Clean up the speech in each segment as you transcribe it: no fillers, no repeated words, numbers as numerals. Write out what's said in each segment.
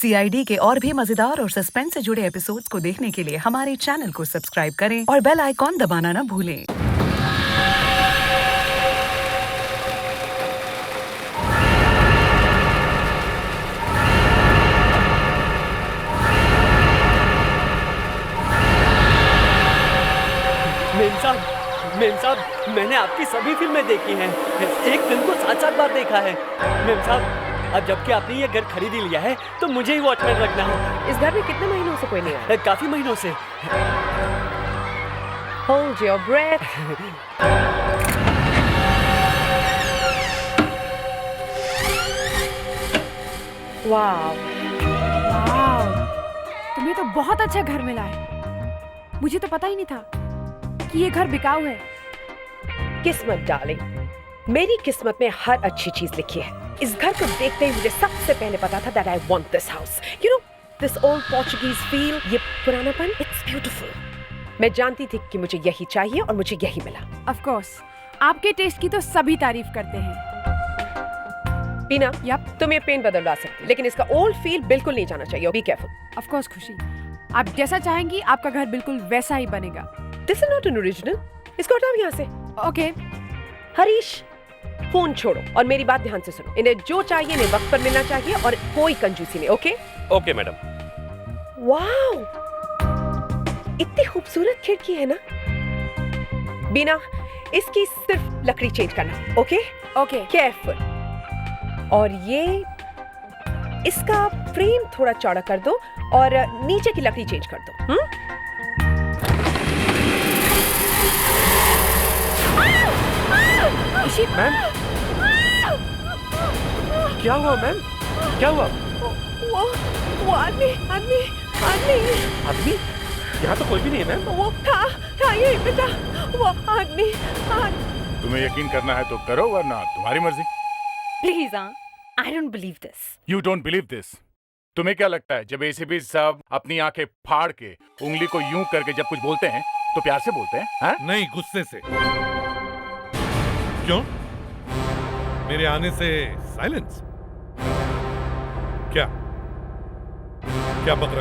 CID के और भी मजेदार और सस्पेंस से जुड़े एपिसोड्स को देखने के लिए हमारे चैनल को सब्सक्राइब करें और बेल आइकॉन दबाना न भूलें। मेम साहब, मैंने आपकी सभी फिल्में देखी हैं। एक फिल्म को 7-7 बार देखा है। मेम साहब, अब जबकि आपने ये घर खरीद ही लिया है तो मुझे ही वॉचमैन रखना है। इस घर में कितने महीनों से कोई नहीं आया? काफी महीनों से। Hold your breath. Wow. तुम्हें तो बहुत अच्छा घर मिला है। मुझे तो पता ही नहीं था कि ये घर बिकाऊ है। किस्मत डार्लिंग, मेरी किस्मत में हर अच्छी चीज लिखी है। इस घर को देखते ही मुझे सबसे पहले पता था that I want this house. You know, this old Portuguese feel, ये पुरानापन, it's beautiful. मैं जानती थी कि मुझे यही चाहिए और मुझे यही मिला। Of course, आपके टेस्ट की तो सभी तारीफ करते हैं। बीना, Yup. तुम ये पेंट बदलवा सकती, लेकिन इसका ओल्ड फील बिल्कुल नहीं जाना चाहिए। Be careful. Of course खुशी, आप जैसा चाहेंगी आपका घर बिल्कुल वैसा ही बनेगा। This is not an original. इसको हटाओ यहाँ से। Okay. हरीश, फोन छोड़ो और मेरी बात ध्यान से सुनो। इन्हें जो चाहिए इन्हें वक्त पर मिलना चाहिए और कोई कंजूसी नहीं। ओके? Okay madam. वाओ, इतनी खूबसूरत खिड़की है ना। बीना, इसकी सिर्फ लकड़ी चेंज करना। ओके? Okay. केयरफुल। और ये इसका फ्रेम थोड़ा चौड़ा कर दो और नीचे की लकड़ी चेंज कर दो। मैम, क्या हुआ मैम? क्या हुआ? वो आदमी यहाँ तो कोई भी नहीं है मैम। वो था ये बेटा, वो आदमी। तुम्हें यकीन करना है तो करो, वरना तुम्हारी मर्जी। Please I don't believe this. You don't believe this? तुम्हें क्या लगता है जब एसीपी साहब अपनी आंखें फाड़ के उंगली को यूं करके जब कुछ बोलते हैं तो प्यार से बोलते हैं? हा? नहीं, गुस्से से। क्यों? मेरे आने से साइलेंस? क्या बक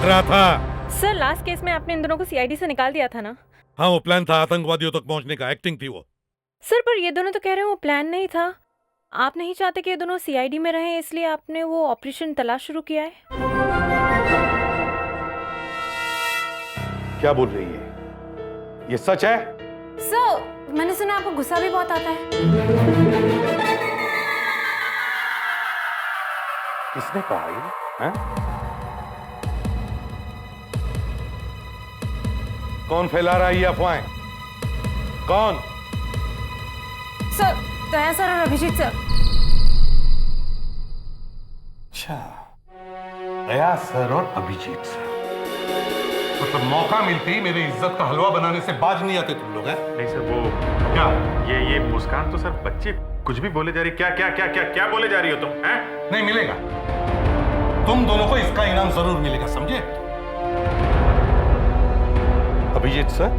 रहा था? सर, लास्ट केस में आपने इन दोनों को सीआईडी से निकाल दिया था ना? हाँ, वो प्लान था आतंकवादियों तक पहुंचने का। एक्टिंग थी वो। सर, पर ये दोनों तो कह रहे हैं वो प्लान नहीं था। आप नहीं चाहते कि ये दोनों सीआईडी में रहें, इसलिए आपने वो ऑपरेशन तलाश शुरू किया है। क्या बोल रही है? ये सच है? सर, मैंने सुना आपको गुस्सा भी बहुत आता है। किसने कहा ये? हैं? कौन फैला रहा है ये अफवाहें? कौन? सर, दया सर और अभिजीत सर। अच्छा, दया सर और अभिजीत सर। मतलब मौका मिलते ही मेरी इज्जत का हलवा बनाने से बाज नहीं आते तुम लोग, हैं? नहीं सर, वो क्या? ये मुस्कान तो सर बच्चे कुछ भी बोले जा रही। क्या बोले जा रही हो तुम? हैं? नहीं मिलेगा। तुम दोनों को इसका इनाम जरूर मिलेगा, समझे? अभिजीत सर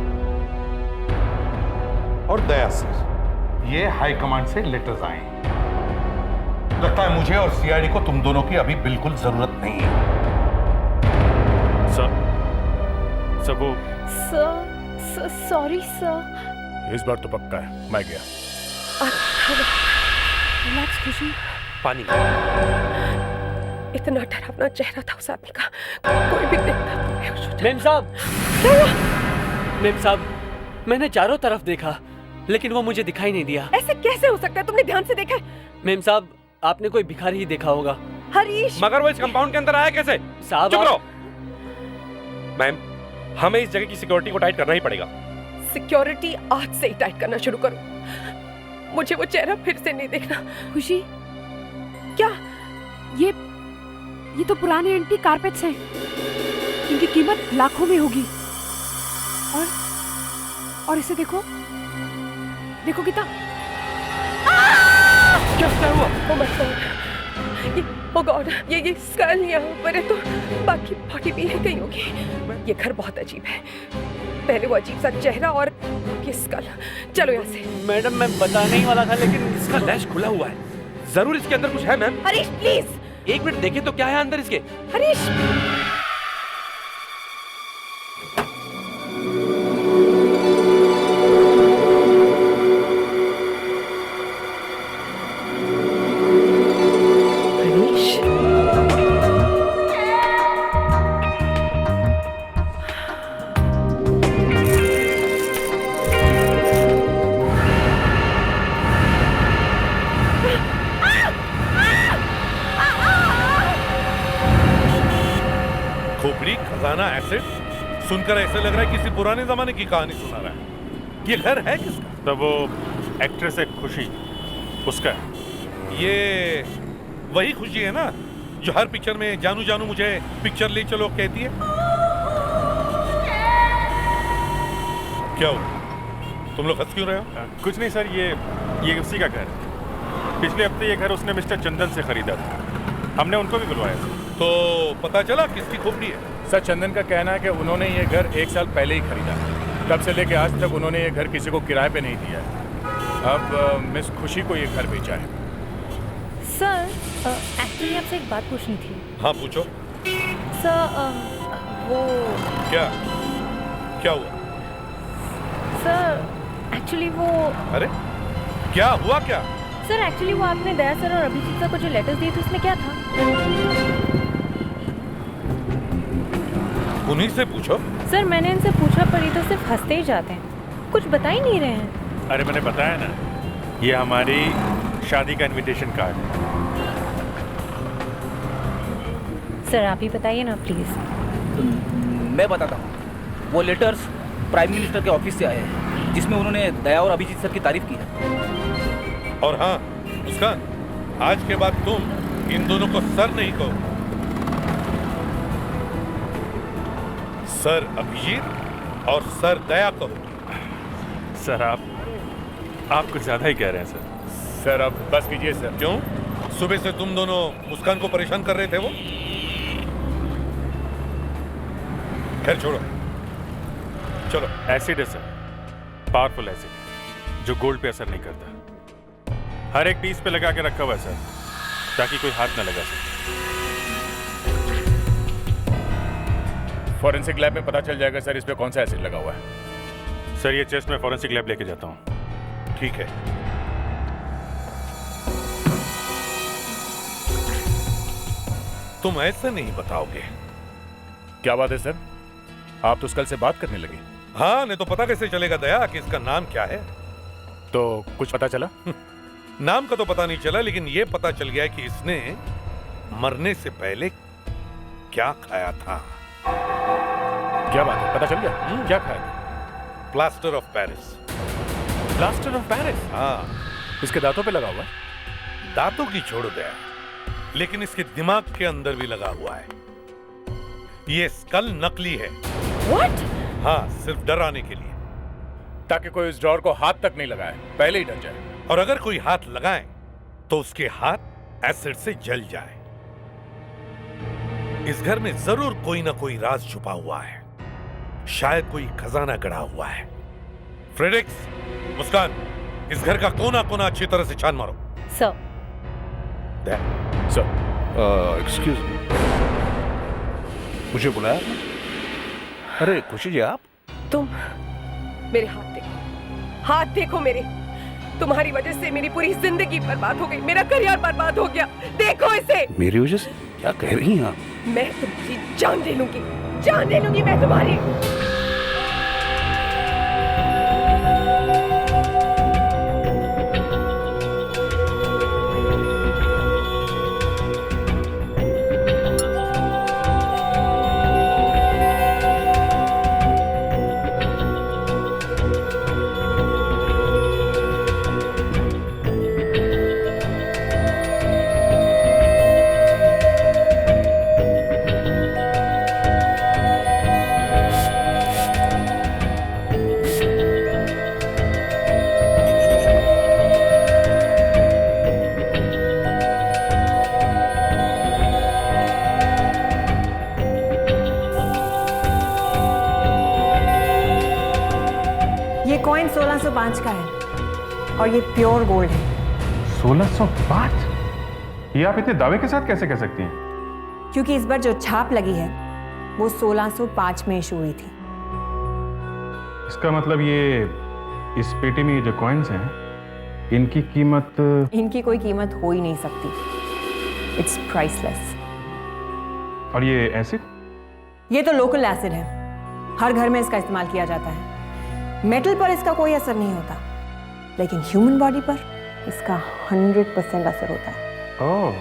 और दया सर, ये हाई कमांड से लेटर्स आए हैं। लगता है मुझे और सीआईडी को तुम दोनों की अभी बिल्कुल जरूरत नहीं है। सर वो सर, सॉरी सर। इस बार तो पक्का है, मैं गया। रिलैक्स खुशी। पानी। इतना डरावना चेहरा था उस आदमी का, कोई भी देखता। मेम साहब, मेम साहब, मैंने चारों तरफ देखा लेकिन वो मुझे दिखाई नहीं दिया। ऐसे कैसे हो सकता है? तुमने ध्यान से देखा? मेम साहब, आपने कोई भिखारी ही देखा होगा। हरीश, मगर वो इस कंपाउंड के अंदर आया कैसे? साहब, चुप रहो। मैम, हमें इस जगह की सिक्योरिटी को टाइट करना ही पड़ेगा। सिक्योरिटी आज से ही टाइट करना शुरू करो। मुझे वो चेहरा फिर से नहीं देखना। खुशी, क्या? ये तो पुराने एंटीक कारपेट्स हैं। इनकी कीमत लाखों में होगी। और इसे देखो कितना। क्या हुआ? ओह गॉड, ये स्कल यहाँ पर है तो बाकी बॉडी भी है कहीं होगी। ये घर बहुत अजीब है। पहले वो अजीब सा चेहरा और ये स्कल। चलो यहाँ से। मैडम, मैं बताने ही वाला था लेकिन इसका लैश खुला हुआ है, जरूर इसके अंदर कुछ है मैम। हरीश प्लीज, एक मिनट देखे तो क्या है अंदर इसके। हरीश, खोपड़ी खजाना एसिड सुनकर ऐसे लग रहा है किसी पुराने जमाने की कहानी सुना रहा है। ये घर है किसका? तो वो एक्ट्रेस है खुशी, उसका है। ये वही खुशी है ना जो हर पिक्चर में जानू जानू मुझे पिक्चर ले चलो कहती है। क्या हो, तुम लोग हंस क्यों रहे हो? कुछ नहीं सर, ये उसी का घर है। पिछले हफ्ते ये घर उसने मिस्टर चंदन से खरीदा था, हमने उनको भी बुलवाया था। तो पता चला किसकी खोपड़ी है? सर, चंदन का कहना है कि उन्होंने ये घर 1 साल पहले ही खरीदा। तब से लेके आज तक उन्होंने ये घर किसी को किराए पे नहीं दिया है। अब मिस खुशी को ये घर बेचा है। सर, एक्चुअली आपसे एक बात पूछनी थी। हाँ पूछो। सर, वो क्या हुआ? सर एक्चुअली वो अरे क्या हुआ क्या? सर एक्चुअली वो आपने दया सर और अभिजीत सर को जो लेटर्स दिए थे उसमें क्या था? उन्हीं से पूछो। सर मैंने इनसे पूछा पर ये तो सिर्फ हंसते ही जाते हैं, कुछ बता ही नहीं रहे हैं। अरे मैंने बताया ना, ये हमारी शादी का इनविटेशन कार्ड है। सर आप ही बताइए ना प्लीज। मैं बताता हूँ। वो लेटर्स प्राइम मिनिस्टर के ऑफिस से आए हैं जिसमें उन्होंने दया और अभिजीत सर की तारीफ की है। और हाँ मुस्कान, आज के बाद तुम इन दोनों को सर नहीं कहो, सर अभिजीत और सर दया कहो। सर आप कुछ ज्यादा ही कह रहे हैं सर। सर अब बस कीजिए सर। क्यों? सुबह से तुम दोनों मुस्कान को परेशान कर रहे थे वो। खैर छोड़ो, चलो। एसिड है सर, पावरफुल एसिड जो गोल्ड पे असर नहीं करता। हर एक पीस पे लगा के रखा हुआ है सर, ताकि कोई हाथ ना लगा सके। फॉरेंसिक लैब में पता चल जाएगा सर इस पे कौन सा एसिड लगा हुआ है। सर ये चेस्ट में फॉरेंसिक लैब लेके जाता हूँ। ठीक है। तुम ऐसे नहीं बताओगे। क्या बात है सर, आप तो कल से बात करने लगे। हाँ, नहीं तो पता कैसे चलेगा दया कि इसका नाम क्या है? तो कुछ पता चला? नाम का तो पता नहीं चला, लेकिन ये पता चल गया कि इसने मरने से पहले क्या खाया था। क्या बात है, पता चल गया? क्या खाया था? Plaster of Paris. Plaster of Paris? हाँ। इसके दांतों पे लगा हुआ है? दांतों की छोड़ दया, लेकिन इसके दिमाग के अंदर भी लगा हुआ है। ये स्कल नकली है। What? हाँ, सिर्फ डराने के लिए, ताकि कोई इस ड्रॉर को हाथ तक नहीं लगाए, पहले ही डर जाए। और अगर कोई हाथ लगाए तो उसके हाथ एसिड से जल जाए। इस घर में जरूर कोई ना कोई राज छुपा हुआ है, शायद कोई खजाना गड़ा हुआ है। फ्रेडरिक्स, मुस्कान, इस घर का कोना कोना अच्छी तरह से छान मारो। सर। सर। एक्सक्यूज मी, मुझे बुलाया? अरे खुशी जी आप? तुम मेरे हाथ देखो, हाथ देखो मेरे। तुम्हारी वजह से मेरी पूरी जिंदगी बर्बाद हो गई, मेरा करियर बर्बाद हो गया। देखो इसे। मेरी वजह से? क्या कह रही हैं आप? मैं तुम्हारी जान ले लूंगी, जान ले लूंगी मैं तुम्हारी। ये कॉइन 1605 का है और ये प्योर गोल्ड है। 1605? ये आप इतने दावे के साथ कैसे कह सकती हैं? क्योंकि इस बार जो छाप लगी है वो 1605 में इशू हुई थी। इसका मतलब ये इस पेटी में ये जो कॉइन्स हैं इनकी कीमत इनकी कोई कीमत हो ही नहीं सकती। It's priceless. और ये एसिड? ये तो लोकल एसिड है, हर घर में इसका इस्तेमाल किया जाता है। मेटल पर इसका कोई असर नहीं होता, लेकिन ह्यूमन बॉडी पर इसका 100% असर होता है। ओह,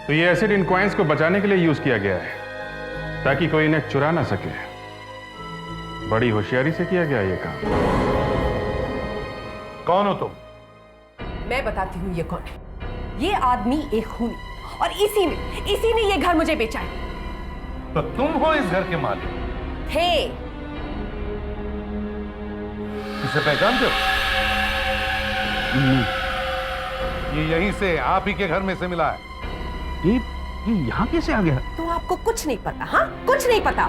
तो ये एसिड इन कॉइन्स को बचाने के लिए यूज किया गया है ताकि कोई इन्हें चुरा ना सके। बड़ी होशियारी से किया गया ये काम। कौन हो तुम? मैं बताती हूँ ये कौन है। ये आदमी एक खूनी, और इसी ने ये घर मुझे बेचा है। तो तुम हो इस घर के मालिक? थे। इसे पहचानते हो? ये यहीं से आप ही के घर में से मिला है। ये यहाँ कैसे आ गया? तो आपको कुछ नहीं पता? हाँ, कुछ नहीं पता।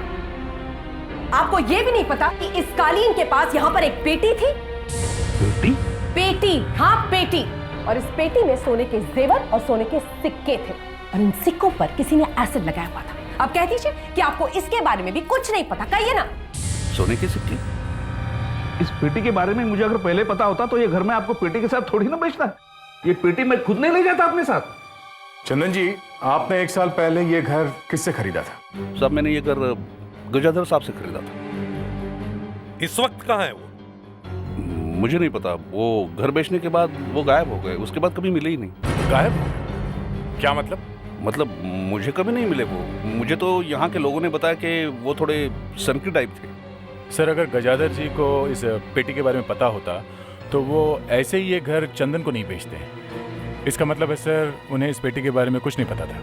आपको ये भी नहीं पता कि इस कालीन के पास यहाँ पर एक पेटी थी? पेटी? पेटी, हाँ पेटी। और इस पेटी में सोने के जेवर और सोने के सिक्के थे, और इन सिक्कों पर किसी ने एसिड लगाया हुआ था। अब कह दीजिए कि आपको इसके बारे में भी कुछ नहीं पता, कहिए ना। सोने के सिक्के? इस पेटी के बारे में मुझे अगर पहले पता होता तो ये घर में आपको पेटी के साथ थोड़ी ना बेचता। ये पेटी मैं खुद नहीं ले जाता अपने साथ। चंदन जी, आपने 1 साल पहले ये घर किससे खरीदा था? साहब, मैंने ये घर गजाधर साहब से खरीदा था। इस वक्त कहाँ है वो? मुझे नहीं पता। वो घर बेचने के बाद वो गायब हो गए, उसके बाद कभी मिले ही नहीं। गायब? क्या मतलब? मतलब मुझे कभी नहीं मिले वो। मुझे तो यहाँ के लोगों ने बताया कि वो थोड़े सनकी टाइप थे। सर, अगर गजाधर जी को इस पेटी के बारे में पता होता तो वो ऐसे ही ये घर चंदन को नहीं बेचते हैं। इसका मतलब है सर, उन्हें इस पेटी के बारे में कुछ नहीं पता था।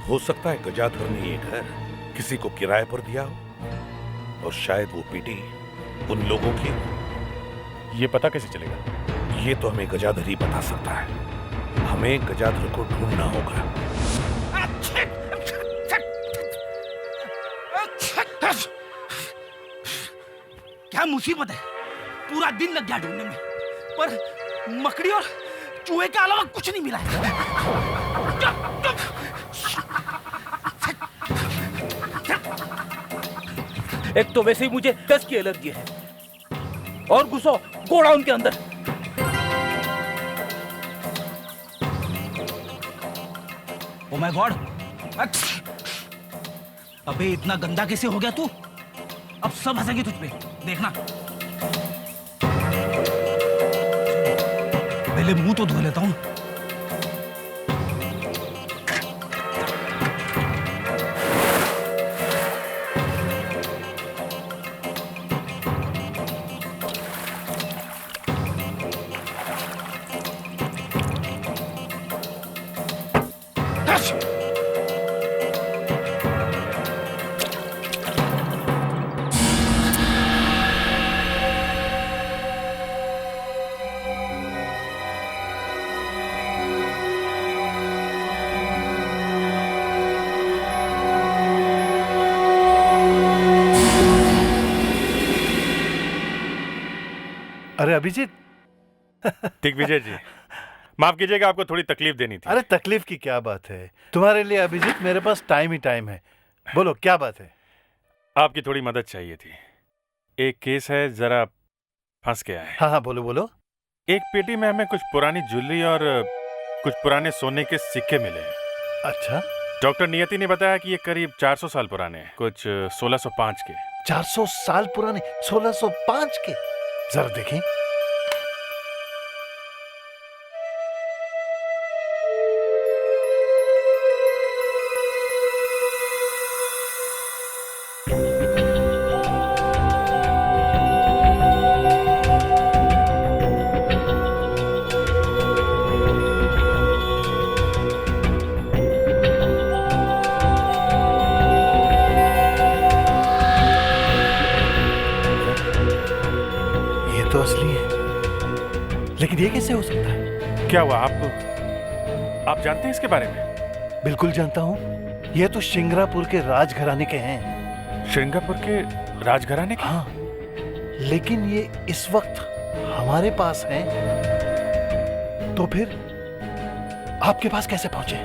हो सकता है गजाधर ने ये घर किसी को किराए पर दिया हो, और शायद वो पेटी उन लोगों की। ये पता कैसे चलेगा? ये तो हमें गजाधर ही बता सकता है। हमें गजाधर को ढूंढना होगा। क्या मुसीबत है? पूरा दिन लग गया ढूंढने में, पर मकड़ी और चूहे के अलावा कुछ नहीं मिला है। एक तो वैसे ही मुझे डस्ट की एलर्जी है, और घुसो गोडाउन के अंदर। Oh my God! अबे इतना गंदा कैसे हो गया तू? अब सब हंसेंगे तुझ पे, देखना। पहले मुंह तो धो लेता हूं। अरे अभिजीत। दिग्विजय जी, माफ कीजिएगा, आपको थोड़ी तकलीफ देनी थी। अरे तकलीफ की क्या बात है तुम्हारे लिए अभिजीत, मेरे पास टाइम ही टाइम है। बोलो क्या बात है? आपकी थोड़ी मदद चाहिए थी। एक केस है, जरा फंस गया है। हाँ हाँ, बोलो बोलो। एक पेटी में हमें कुछ पुरानी ज्वेलरी और कुछ पुराने सोने के सिक्के मिले हैं। अच्छा। डॉक्टर नियति ने बताया कि ये करीब 400 साल पुराने हैं, कुछ 1605 के। 400 साल पुराने? 1605 के? जरा देखें। तो असली है, लेकिन ये कैसे हो सकता है? क्या हुआ? आप जानते हैं इसके बारे में? बिल्कुल जानता हूँ। ये तो श्रृंगारपुर के राजघराने के हैं। श्रृंगारपुर के राजघराने के? हाँ, लेकिन ये इस वक्त हमारे पास हैं। तो फिर आपके पास कैसे पहुंचे?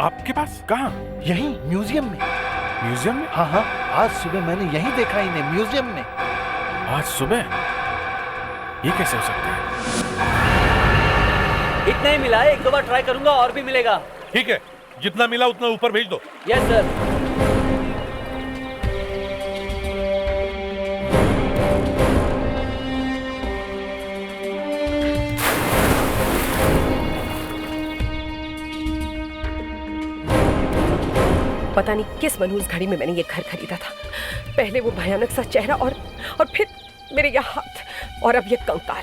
आपके पास कहाँ? यहीं म्यूजियम में। म्यूजियम में? हाँ हाँ, आज सुबह मैंने यहीं देखा इन्हें, म्यूजियम में। आज सुबह? ये कैसे हो सकता है? इतना ही मिला है, एक दो बार ट्राई करूंगा और भी मिलेगा। ठीक है, जितना मिला उतना ऊपर भेज दो। Yes sir. पता नहीं किस मनहूस घड़ी में मैंने ये घर खरीदा था। पहले वो भयानक सा चेहरा और फिर मेरे ये हाथ और अब ये कंकाल।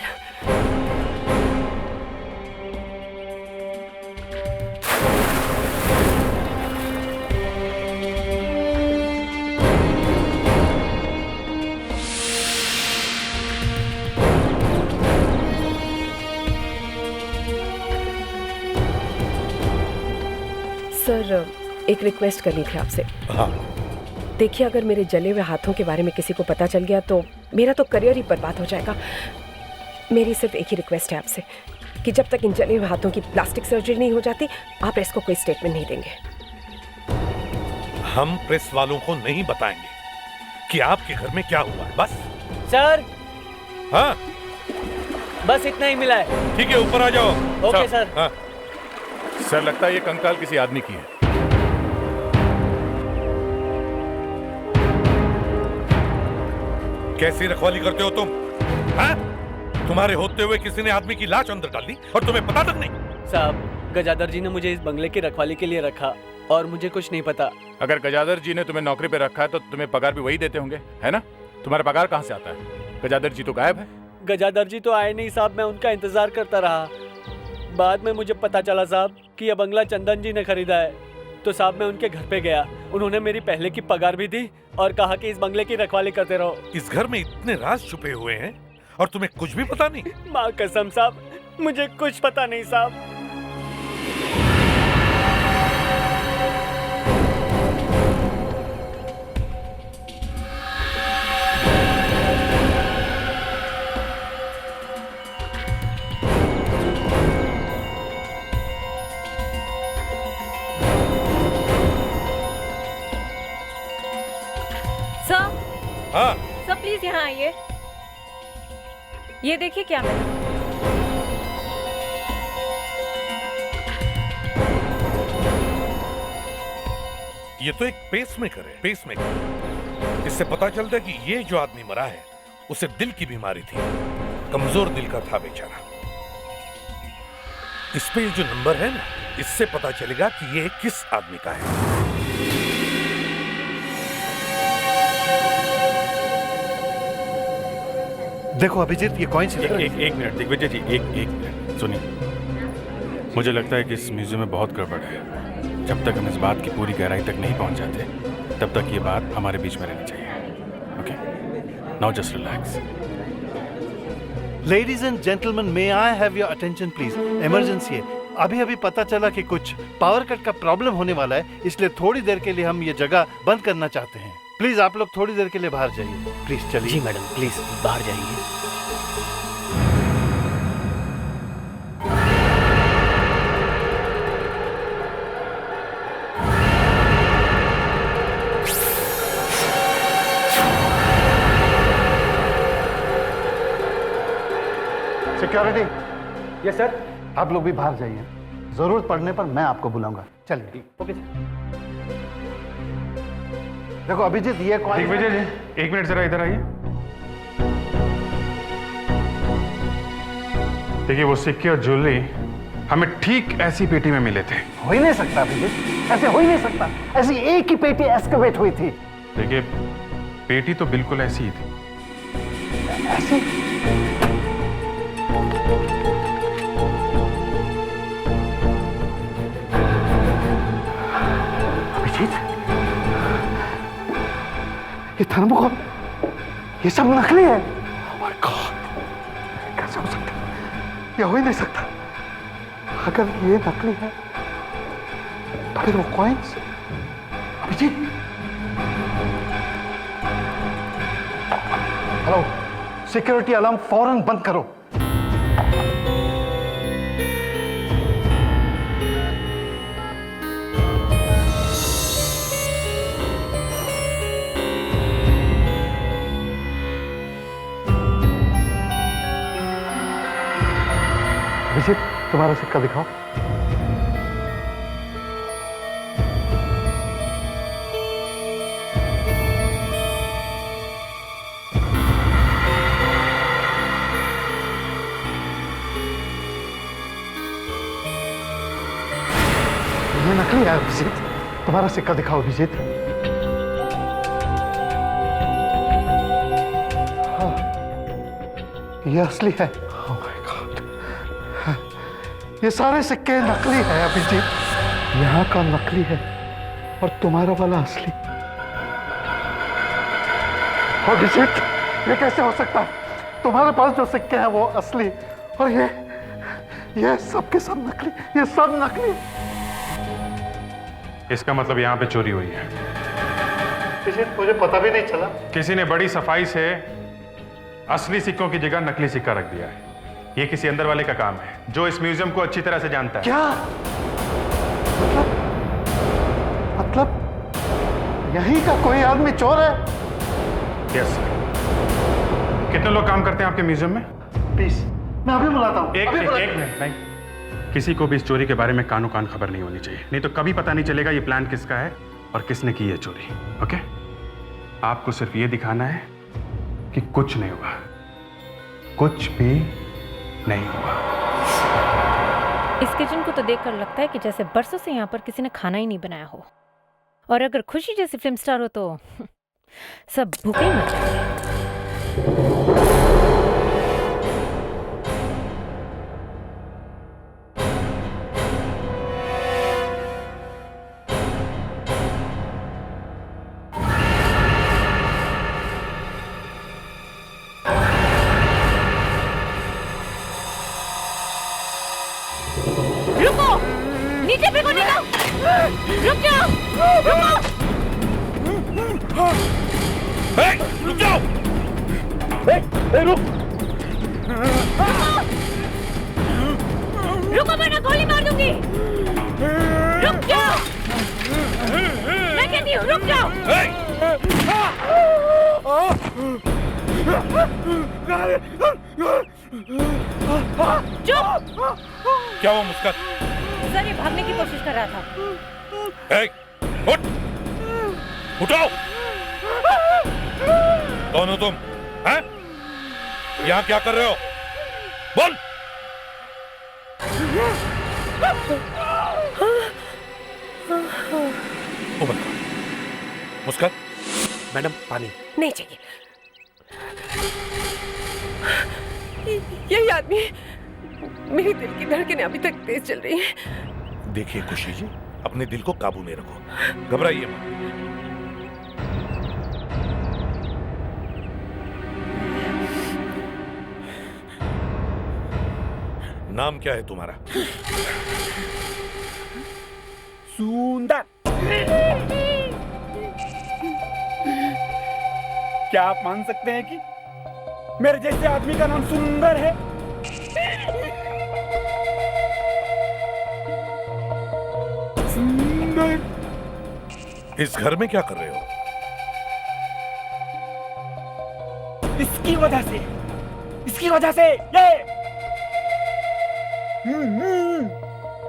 सर, एक रिक्वेस्ट करनी थी आपसे। हाँ। देखिए, अगर मेरे जले हुए हाथों के बारे में किसी को पता चल गया तो मेरा तो करियर ही बर्बाद हो जाएगा। मेरी सिर्फ एक ही रिक्वेस्ट है आपसे कि जब तक इन जले हुए हाथों की प्लास्टिक सर्जरी नहीं हो जाती, आप प्रेस को कोई स्टेटमेंट नहीं देंगे। हम प्रेस वालों को नहीं बताएंगे कि आपके घर में क्या हुआ है, बस। सर। हाँ, बस इतना ही मिला है। ठीक है, ऊपर आ जाओ। Okay sir. हाँ। सर, लगता है ये कंकाल किसी आदमी की है। कैसी रखवाली करते हो तुम? हाँ? तुम्हारे होते हुए किसी ने आदमी की लाश अंदर डाल दी और तुम्हें पता तक नहीं? साहब, गजादर जी ने मुझे इस बंगले की रखवाली के लिए रखा और मुझे कुछ नहीं पता। अगर गजादर जी ने तुम्हें नौकरी पे रखा है तो तुम्हें पगार भी वही देते होंगे, है ना? तुम्हारा पगार कहाँ से आता है? गजादर जी तो गायब है। गजादर जी तो आए नहीं साहब, मैं उनका इंतजार करता रहा। बाद में मुझे पता चला साहब कि यह बंगला चंदन जी ने खरीदा है। तो साहब मैं उनके घर पे गया, उन्होंने मेरी पहले की पगार भी दी और कहा कि इस बंगले की रखवाली करते रहो। इस घर में इतने राज छुपे हुए हैं और तुम्हें कुछ भी पता नहीं? माँ कसम साहब, मुझे कुछ पता नहीं साहब। हाँ। सर प्लीज यहाँ आइए। ये देखिए क्या मिला। ये तो एक पेसमेकर है, पेसमेकर। इससे पता चलता है कि ये जो आदमी मरा है उसे दिल की बीमारी थी, कमजोर दिल का था बेचारा। इस पे जो नंबर है ना, इससे पता चलेगा कि ये किस आदमी का है। देखो अभिजीत, ये कॉइन से एक मिनट दिग्विजय जी, एक मिनट सुनिए। मुझे लगता है कि इस म्यूजियम में बहुत गड़बड़ है। जब तक हम इस बात की पूरी गहराई तक नहीं पहुंच जाते, तब तक ये बात हमारे बीच में रहनी चाहिए। Okay, now just relax. Ladies and gentleman, may I have your attention please. Emergency है। अभी पता चला कि कुछ पावर कट का प्रॉब्लम होने वाला है, इसलिए थोड़ी देर के लिए हम ये जगह बंद करना चाहते हैं। प्लीज आप लोग थोड़ी देर के लिए बाहर जाइए। प्लीज चलिए। जी मैडम, प्लीज बाहर जाइए। सिक्योरिटी। Yes sir. आप लोग भी बाहर जाइए, जरूरत पड़ने पर मैं आपको बुलाऊंगा। चलिए। Okay sir. देखो अभिजीत, ये कौन? दिग्विजय जी, एक मिनट जरा इधर आइए। देखिए, वो सिक्के और ज्वेलरी हमें ठीक ऐसी पेटी में मिले थे। हो ही नहीं सकता अभिजीत, ऐसे हो ही नहीं सकता। ऐसी एक ही पेटी एक्सकवेट हुई थी। देखिए, पेटी तो बिल्कुल ऐसी ही थी। ऐसी? अभिजीत, ये थर्मोकोल, ये सब नकली है। Oh my God, कैसे हो सकता है? ये हो ही नहीं सकता। अगर ये नकली है तो फिर वो coins? Abhijit, hello, security alarm फौरन बंद करो। अभिजीत, तुम्हारा सिक्का दिखाओ। ये नकली है अभिजीत, तुम्हारा सिक्का दिखाओ अभिजीत। हाँ, ये असली है। Oh my God, ये सारे सिक्के नकली हैं अभिजीत। यहाँ का नकली है और तुम्हारा वाला असली। अभिजीत, ये कैसे हो सकता है? तुम्हारे पास जो सिक्के हैं वो असली और ये सब के सब नकली, ये सब नकली। इसका मतलब यहाँ पे चोरी हुई है। मुझे पता भी नहीं चला। किसी ने बड़ी सफाई से असली सिक्कों की जगह नकली सिक्का रख दिया है। ये किसी अंदर वाले का काम है जो इस म्यूजियम को अच्छी तरह से जानता है। क्या मतलब यहीं का कोई आदमी चोर है? यस। कितने लोग काम करते हैं आपके म्यूजियम में? 20। मैं अभी बुलाता हूँ। एक मिनट नहीं, किसी को भी इस चोरी के बारे में कानो कान खबर नहीं होनी चाहिए, नहीं तो कभी पता नहीं चलेगा ये प्लान किसका है और किसने की है चोरी। ओके? आपको सिर्फ ये दिखाना है कि कुछ नहीं हुआ, कुछ भी नहीं हुआ। इस किचन को तो देखकर लगता है कि जैसे बरसों से यहाँ पर किसी ने खाना ही नहीं बनाया हो। और अगर खुशी जैसी फिल्म स्टार हो तो सब भूखे ही मर जाएंगे। नीचे फेंको, निकाल! रुक जाओ! रुको! रुक जाओ! रुक! रुको वरना गोली मार दूंगी! रुक जाओ! मैं कहती हूँ रुक जाओ! चुप! क्या हुआ मुस्कान? सर, ये भागने की कोशिश कर रहा था। उठ! उठाओ! कौन हो तुम? हैं? यहाँ क्या कर रहे हो? बोल! मुस्कान, मैडम पानी नहीं चाहिए। यही आदमी, मेरी दिल की धड़कनें अभी तक तेज चल रही हैं। देखिए खुशी जी, अपने दिल को काबू में रखो, घबराइए मत। नाम क्या है तुम्हारा? सुंदर। क्या आप मान सकते हैं कि मेरे जैसे आदमी का नाम सुंदर है? सुंदर। इस घर में क्या कर रहे हो? इसकी वजह से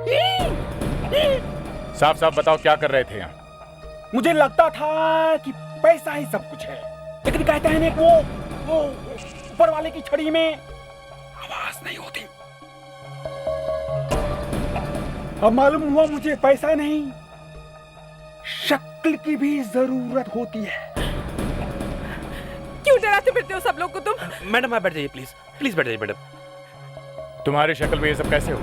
ये साफ साफ बताओ क्या कर रहे थे यहाँ? मुझे लगता था कि पैसा ही सब कुछ है, लेकिन कहते हैं ना वो ऊपर वाले की छड़ी में आवाज नहीं होती। अब मालूम हुआ मुझे पैसा नहीं, शक्ल की भी जरूरत होती है। क्यों डराते फिरते हो सब लोग को तुम? मैडम आप बैठ जाइए, प्लीज प्लीज बैठ जाइए मैडम। तुम्हारी शक्ल में ये सब कैसे हो?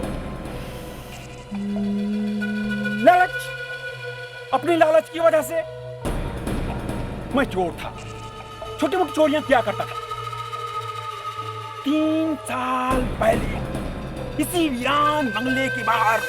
लालच, अपनी लालच की वजह से मैं चोर था, छोटी मोटी चोरियां किया करता था। 3 साल पहले इसी वीरान बंगले के बाहर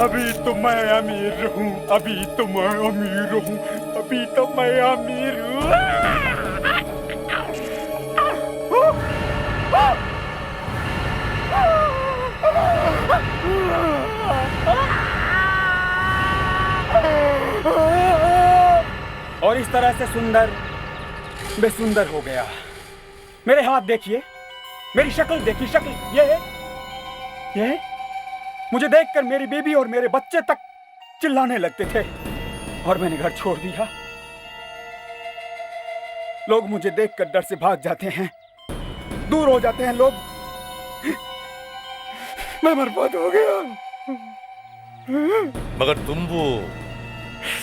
अभी तो मैं अमीर हूँ, अभी तो मैं अमीर हूँ, अभी तो मैं अमीर हूँ। और इस तरह से सुंदर बेसुंदर हो गया। मेरे हाथ देखिए, मेरी शक्ल देखिए, शक्ल ये मुझे देखकर मेरी बेबी और मेरे बच्चे तक चिल्लाने लगते थे और मैंने घर छोड़ दिया। लोग मुझे देखकर डर से भाग जाते हैं, दूर हो जाते हैं लोग। मैं बर्बाद हो गया। मगर तुम वो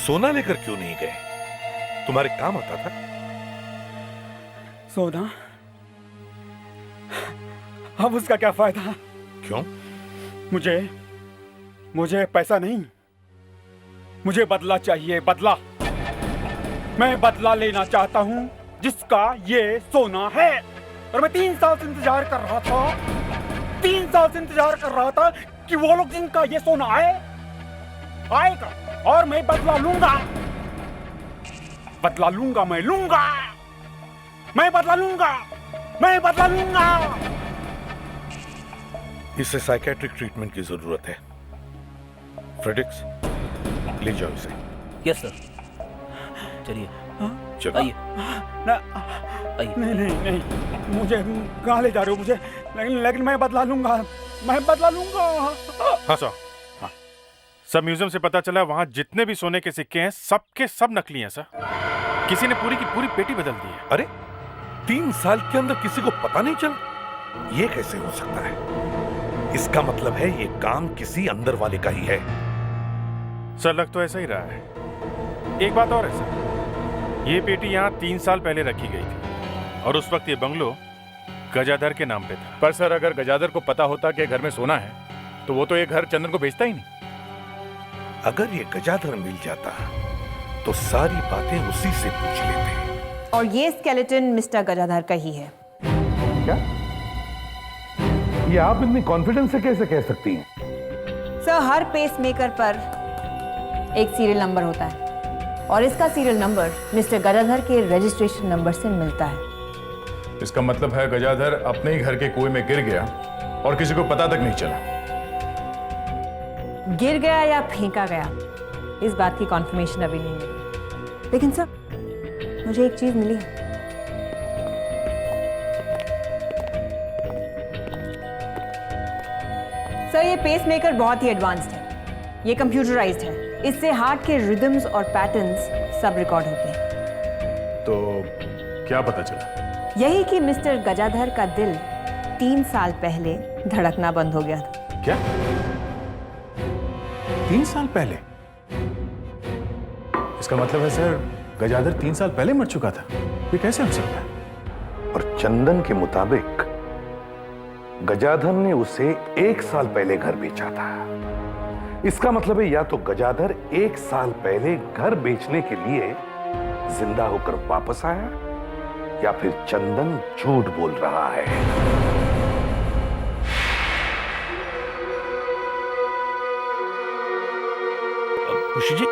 सोना लेकर क्यों नहीं गए? तुम्हारे काम आता था। सोना? अब उसका क्या फायदा? क्यों? मुझे पैसा नहीं, मुझे बदला चाहिए, बदला। मैं बदला लेना चाहता हूं जिसका ये सोना है। और मैं 3 साल से इंतजार कर रहा था, 3 साल से इंतजार कर रहा था कि वो लोग जिनका ये सोना आएगा और मैं बदला लूंगा। बदला लूंगा, मैं लूंगा, मैं बदला लूंगा, मैं बदला लूंगा। इसे साइकेट्रिक ट्रीटमेंट की जरूरत है। फ्रेडिक्स, ले जाओ इसे। Yes sir. चलिए चलो। आइए। नहीं, मुझे कहाँ ले जा रहे हो मुझे? लेकिन मैं बदला लूंगा, मैं बदला लूंगा। हाँ सर, हाँ। सब म्यूजियम से पता चला वहाँ जितने भी सोने के सिक्के हैं सबके सब नकली हैं सर। किसी ने पूरी की पूरी पेटी बदल दी है। अरे 3 साल के अंदर किसी को पता नहीं चला? ये कैसे हो सकता है? इसका मतलब है ये काम किसी अंदर वाले का ही है। सर लग तो ऐसा ही रहा है। एक बात और है सर, ये पेटी यहाँ 3 साल पहले रखी गई थी और उस वक्त ये बंगलो गजाधर के नाम पे था। पर सर अगर गजाधर को पता होता कि घर में सोना है तो वो तो ये घर चंदन को बेचता ही नहीं। अगर ये गजाधर मिल जाता तो सारी बातें उसी से पूछ लेते। और ये स्केलेटन मिस्टर गजाधर का ही है। क्या? ये आप इतनी कॉन्फिडेंस से कैसे कह सकती हैं? सर, हर पेसमेकर पर एक सीरियल नंबर होता है और इसका सीरियल नंबर मिस्टर गजाधर के रजिस्ट्रेशन नंबर से मिलता है। इसका मतलब है गजाधर अपने ही घर के कुएं में गिर गया और किसी को पता तक नहीं चला। गिर गया या फेंका गया, इस बात की कॉन्फर्मेशन अभी नहीं मिली। लेकिन सर, मुझे एक चीज मिली है। सर, ये पेसमेकर बहुत ही एडवांस्ड है, ये कंप्यूटराइज्ड है। इससे हार्ट के रिदम्स और पैटर्न्स सब रिकॉर्ड होते हैं। तो क्या पता चला? यही कि मिस्टर गजाधर का दिल 3 साल पहले धड़कना बंद हो गया था। क्या? 3 साल पहले? इसका मतलब है सर गजाधर 3 साल पहले मर चुका था। ये कैसे हो सकता है? और चंदन के मुताबिक गजाधर ने उसे 1 साल पहले घर बेचा था। इसका मतलब है या तो गजाधर 1 साल पहले घर बेचने के लिए जिंदा होकर वापस आया या फिर चंदन झूठ बोल रहा है। खुशी जी,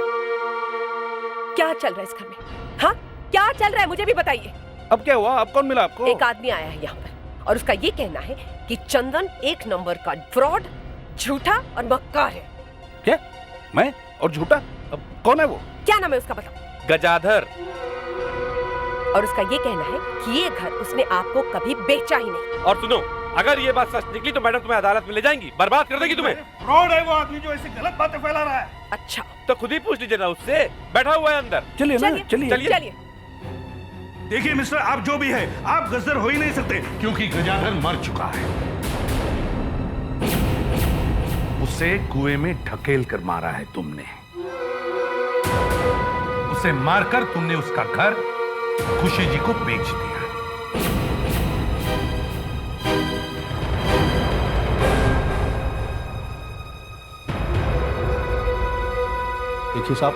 क्या चल रहा है इस घर में? हाँ, क्या चल रहा है मुझे भी बताइए। अब क्या हुआ? अब कौन मिला आपको? एक आदमी आया है यहाँ पर और उसका ये कहना है कि चंदन 1 नंबर का फ्रॉड, झूठा और मक्कार है। क्या? मैं? और झूठा? अब कौन है वो? क्या नाम है उसका बताओ? गजाधर। और उसका ये कहना है कि ये घर उसने आपको कभी बेचा ही नहीं। और सुनो, अगर ये बात सच निकली तो मैडम तुम्हें अदालत में ले जाएंगी, बर्बाद कर देगी तुम्हें। फ्रॉड है वो आदमी जो ऐसी गलत बातें फैला रहा है। अच्छा, तो खुद ही पूछ लीजिए ना उससे, बैठा हुआ है अंदर। चलिए ना, चलिए। देखिए मिस्टर, आप जो भी है, आप गजदर हो ही नहीं सकते क्योंकि गजाधर मर चुका है। उसे कुएं में ढकेल कर मारा है तुमने। उसे मारकर तुमने उसका घर खुशी जी को बेच दिया। देखिए साहब,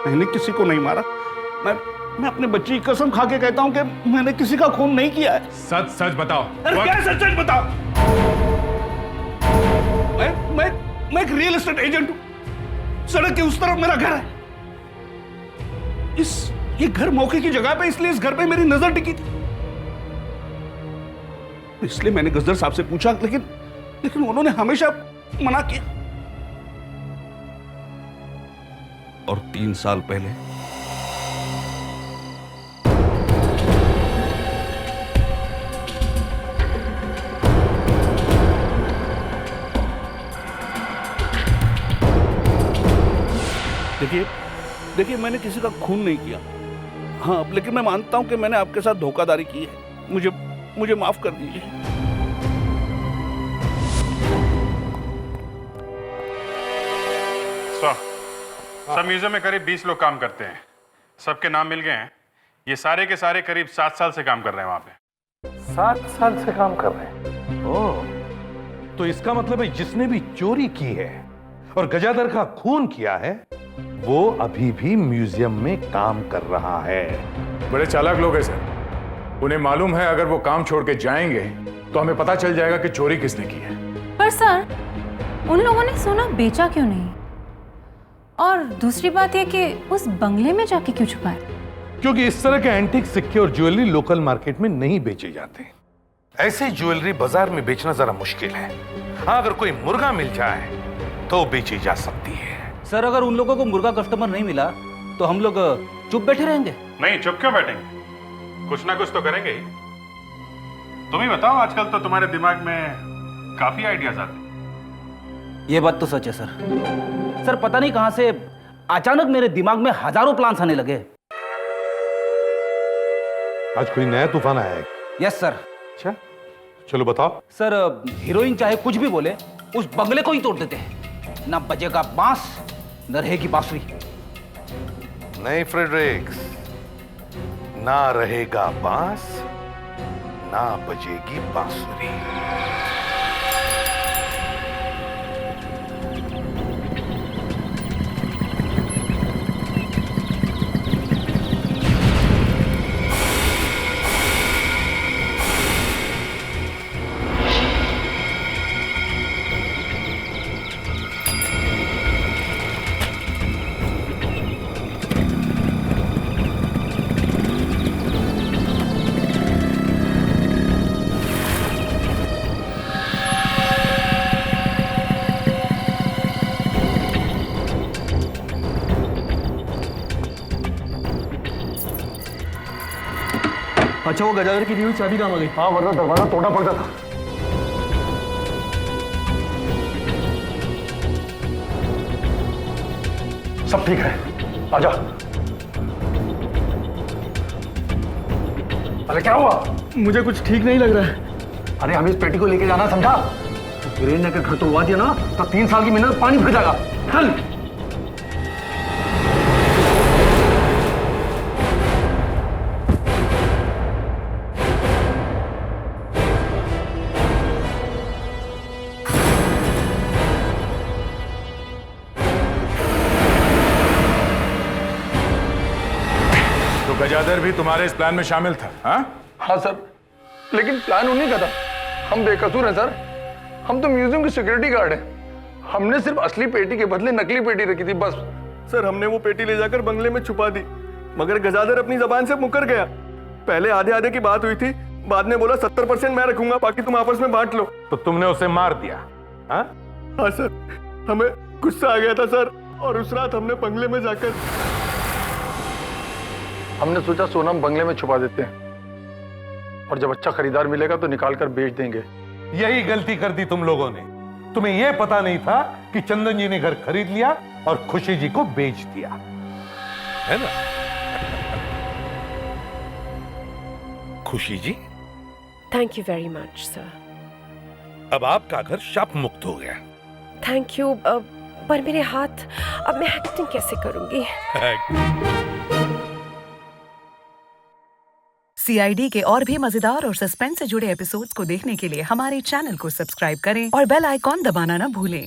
मैंने किसी को नहीं मारा। मैं अपने बच्ची की कसम खा के कहता हूं कि मैंने किसी का खून नहीं किया है। सच सच बताओ। अरे क्या सच सच बताओ? मैं एक रियल एस्टेट एजेंट हूं। सड़क के उस तरफ मेरा घर है। ये घर मौके की जगह पे, इसलिए इस घर पे मेरी नजर टिकी थी। इसलिए मैंने गजदर साहब से पूछा, लेकिन उन्होंने हमेशा मना किया। और 3 साल पहले देखिए मैंने किसी का खून नहीं किया। हाँ, लेकिन मैं मानता हूं कि मैंने आपके साथ धोखाधड़ी की है। मुझे माफ कर दीजिए। सर म्यूजियम में करीब 20 लोग काम करते हैं। सबके नाम मिल गए हैं। ये सारे के सारे करीब 7 साल से काम कर रहे हैं वहां पे। 7 साल से काम कर रहे हैं? ओह, तो इसका मतलब है जिसने भी चोरी की है और गजादर का खून किया है, वो अभी भी म्यूजियम में काम कर रहा है। बड़े चालाक लोग हैं सर। उन्हें मालूम है अगर वो काम छोड़ के जाएंगे तो हमें पता चल जाएगा कि चोरी किसने की है। पर सर, उन लोगों ने सोना बेचा क्यों नहीं? और दूसरी बात यह कि उस बंगले में जाके क्यों छुपाए? क्योंकि इस तरह के एंटीक सिक्के और ज्वेलरी लोकल मार्केट में नहीं बेचे जाते। ऐसी ज्वेलरी बाजार में बेचना जरा मुश्किल है। हाँ, अगर कोई मुर्गा मिल जाए तो बेची जा सकती है। सर, अगर उन लोगों को मुर्गा कस्टमर नहीं मिला तो हम लोग चुप बैठे रहेंगे? नहीं, चुप क्यों बैठेंगे? कुछ ना कुछ तो करेंगे ही। तुम ही बताओ, आजकल तो तुम्हारे दिमाग में काफी आइडियाज आते हैं। ये बात तो सच है सर। सर, पता नहीं कहां से अचानक मेरे दिमाग में हजारों प्लान्स आने लगे। आज कोई नया तूफान आया है? Yes sir. अच्छा, चलो बताओ। सर, हीरोइन चाहे कुछ भी बोले, उस बंगले को ही तोड़ देते हैं। ना बजेगा बांस, न रहेगी बांसुरी। नहीं फ्रेडरिक्स, ना रहेगा बांस, ना बजेगी बांसुरी। अच्छा, वो गजादर की दी हुई चाबी कहाँ गई? हाँ, वरना दरवाजा तोड़ना पड़ता था। सब ठीक है, आजा। अरे क्या हुआ? मुझे कुछ ठीक नहीं लग रहा है। अरे हमें इस पेटी को लेके जाना, समझा? वीरेन ने घर तोड़वा दिया ना तो 3 साल की मेहनत पानी फिर जाएगा। चल। गजादर भी तुम्हारे इस प्लान में शामिल था? हाँ सर, लेकिन प्लान उन्हीं का था। हम बेकसूर हैं सर। हम तो म्यूजियम के सिक्योरिटी गार्ड हैं। हमने सिर्फ असली पेटी के बदले नकली पेटी रखी थी, बस। सर, हमने वो पेटी ले जाकर बंगले में छुपा दी, मगर गजादर अपनी जबान से मुकर गया। पहले आधे आधे की बात हुई थी, बाद में बोला 70% मैं रखूंगा, बाकी तुम आपस में बांट लो। तो तुमने उसे मार दिया? हाँ सर, हमें गुस्सा आ गया था सर, और उस रात हमने बंगले में जाकर हमने सोचा सोना हम बंगले में छुपा देते हैं, और जब अच्छा खरीदार मिलेगा तो निकाल कर बेच देंगे। यही गलती कर दी तुम लोगों ने। तुम्हें यह पता नहीं था कि चंदन जी ने घर खरीद लिया और खुशी जी को बेच दिया, है ना? Khushi ji, thank you very much sir. अब आपका घर शाप मुक्त हो गया। थैंक यू, पर मेरे हाथ, अब मैं एक्टिंग कैसे करूंगी? CID के और भी मजेदार और सस्पेंस से जुड़े एपिसोड्स को देखने के लिए हमारे चैनल को सब्सक्राइब करें और बेल आइकॉन दबाना ना भूलें।